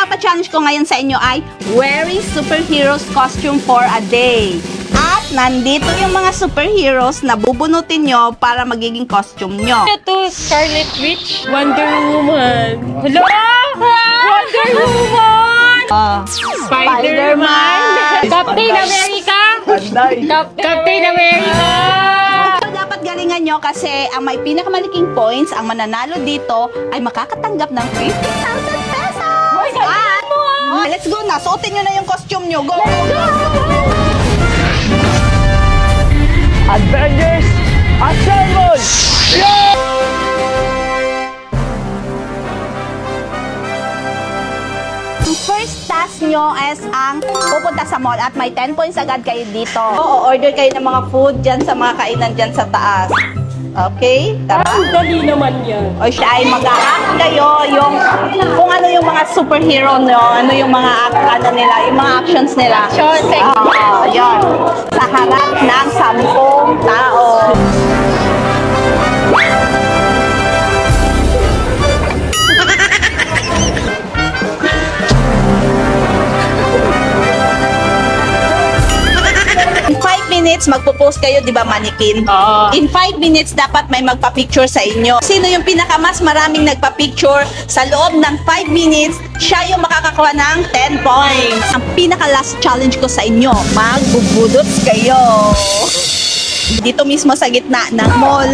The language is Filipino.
ipapachallenge ko ngayon sa inyo ay wearing superheroes costume for a day. At nandito yung mga superheroes na bubunutin nyo para magiging costume nyo. Ito, Scarlet Witch, Wonder Woman. Hello? Wonder Woman! Spider-Man! Captain America! Captain America! So, dapat galingan nyo kasi ang may pinakamaliking points, ang mananalo dito ay makakatanggap ng 50,000 pesos! At, let's go na! Suotin nyo na yung costume nyo! Go! Avengers Assemble! Ang first task nyo is ang pupunta sa mall at may 10 points agad kayo dito. O-order kayo ng mga food dyan sa mga kainan dyan sa taas. Okay? Tara? Ang dali naman yan. O siya ay mag-a-act kayo yung kung ano yung mga superhero nyo, ano yung mga ano nila, yung mga actions nila. Action, Yun. Sa harap ng 10 tao. In 5 minutes, magpo-post kayo, di ba, mannequin? Oo. In 5 minutes, dapat may magpa-picture sa inyo. Sino yung pinakamas maraming nagpa-picture sa loob ng 5 minutes, siya yung makakakuha ng 10 points. Ang pinaka-last challenge ko sa inyo, magbubudots kayo. Dito mismo sa gitna ng mall.